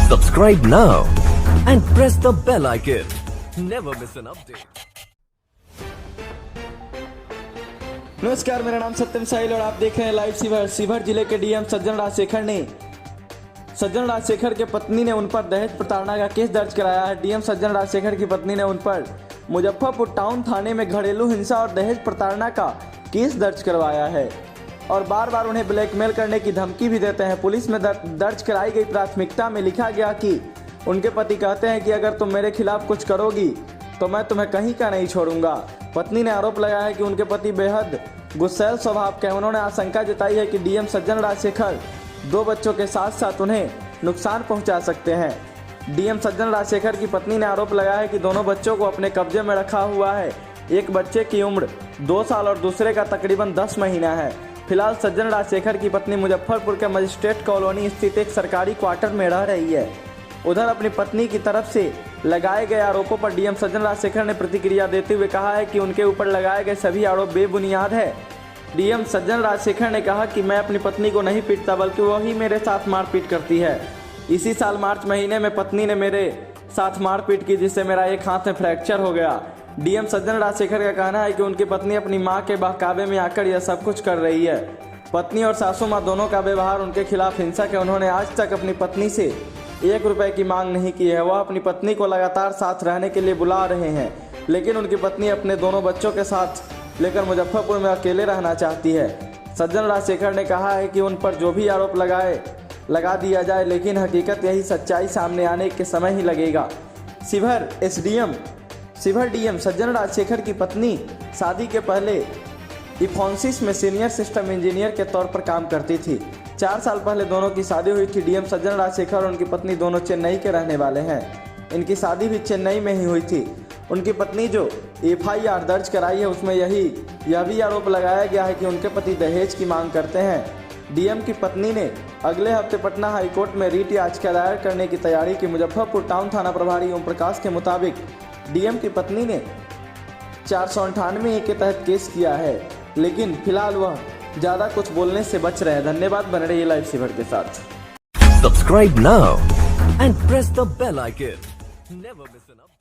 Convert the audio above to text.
Subscribe now and press the bell icon. Never miss an update. नमस्कार, मेरा नाम सत्यम साहिल और आप देख रहे हैं लाइव शिवहर। शिवहर जिले के डीएम सज्जन राजशेखर के पत्नी ने उन पर दहेज प्रताड़ना का केस दर्ज कराया है। डीएम सज्जन राजशेखर की पत्नी ने उन पर मुजफ्फरपुर टाउन थाने में घरेलू हिंसा और दहेज प्रताड़ना का केस दर्ज करवाया है और बार बार उन्हें ब्लैकमेल करने की धमकी भी देते हैं। पुलिस में दर्ज कराई गई प्राथमिकता में लिखा गया कि उनके पति कहते हैं कि अगर तुम मेरे खिलाफ कुछ करोगी तो मैं तुम्हें कहीं का नहीं छोड़ूंगा। पत्नी ने आरोप लगाया है कि उनके पति बेहद गुस्सैल स्वभाव के हैं। उन्होंने आशंका जताई है कि डीएम सज्जन राजशेखर 2 बच्चों के साथ साथ उन्हें नुकसान पहुंचा सकते हैं। डीएम सज्जन राजशेखर की पत्नी ने आरोप लगाया है कि दोनों बच्चों को अपने कब्जे में रखा हुआ है। एक बच्चे की उम्र 2 साल और दूसरे का तकरीबन 10 महीना है। फिलहाल सज्जन राजशेखर की पत्नी मुजफ्फरपुर के मजिस्ट्रेट कॉलोनी स्थित एक सरकारी क्वार्टर में रह रही है। उधर अपनी पत्नी की तरफ से लगाए गए आरोपों पर डीएम सज्जन राजशेखर ने प्रतिक्रिया देते हुए कहा है कि उनके ऊपर लगाए गए सभी आरोप बेबुनियाद है। डीएम सज्जन राजशेखर ने कहा कि मैं अपनी पत्नी को नहीं पीटता बल्कि वही मेरे साथ मारपीट करती है। इसी साल मार्च महीने में पत्नी ने मेरे साथ मारपीट की जिससे मेरा एक हाथ में फ्रैक्चर हो गया। डीएम सज्जन राजशेखर का कहना है कि उनकी पत्नी अपनी मां के बहकावे में आकर यह सब कुछ कर रही है। पत्नी और सासू मां दोनों का व्यवहार उनके खिलाफ हिंसक है। उन्होंने आज तक अपनी पत्नी से 1 रुपए की मांग नहीं की है। वह अपनी पत्नी को लगातार साथ रहने के लिए बुला रहे हैं, लेकिन उनकी पत्नी अपने दोनों बच्चों के साथ लेकर मुजफ्फरपुर में अकेले रहना चाहती है। सज्जन राजशेखर ने कहा है कि उन पर जो भी आरोप लगा दिया जाए, लेकिन हकीकत यही सच्चाई सामने आने के समय ही लगेगा। शिवहर डीएम सज्जन राजशेखर की पत्नी शादी के पहले इफोंसिस में सीनियर सिस्टम इंजीनियर के तौर पर काम करती थी। 4 साल पहले दोनों की शादी हुई थी। डीएम सज्जन राजशेखर और उनकी पत्नी दोनों चेन्नई के रहने वाले हैं। इनकी शादी भी चेन्नई में ही हुई थी। उनकी पत्नी जो एफआईआर दर्ज कराई है उसमें यह भी आरोप लगाया गया है कि उनके पति दहेज की मांग करते हैं। डीएम की पत्नी ने अगले हफ्ते पटना हाईकोर्ट में रिट याचिका दायर करने की तैयारी की। मुजफ्फरपुर टाउन थाना प्रभारी ओम प्रकाश के मुताबिक डीएम की पत्नी ने 498 के तहत केस किया है, लेकिन फिलहाल वह ज्यादा कुछ बोलने से बच रहे हैं। धन्यवाद। बने रहिए लाइव शिवहर के साथ। Subscribe now and press the bell icon. Never miss an update.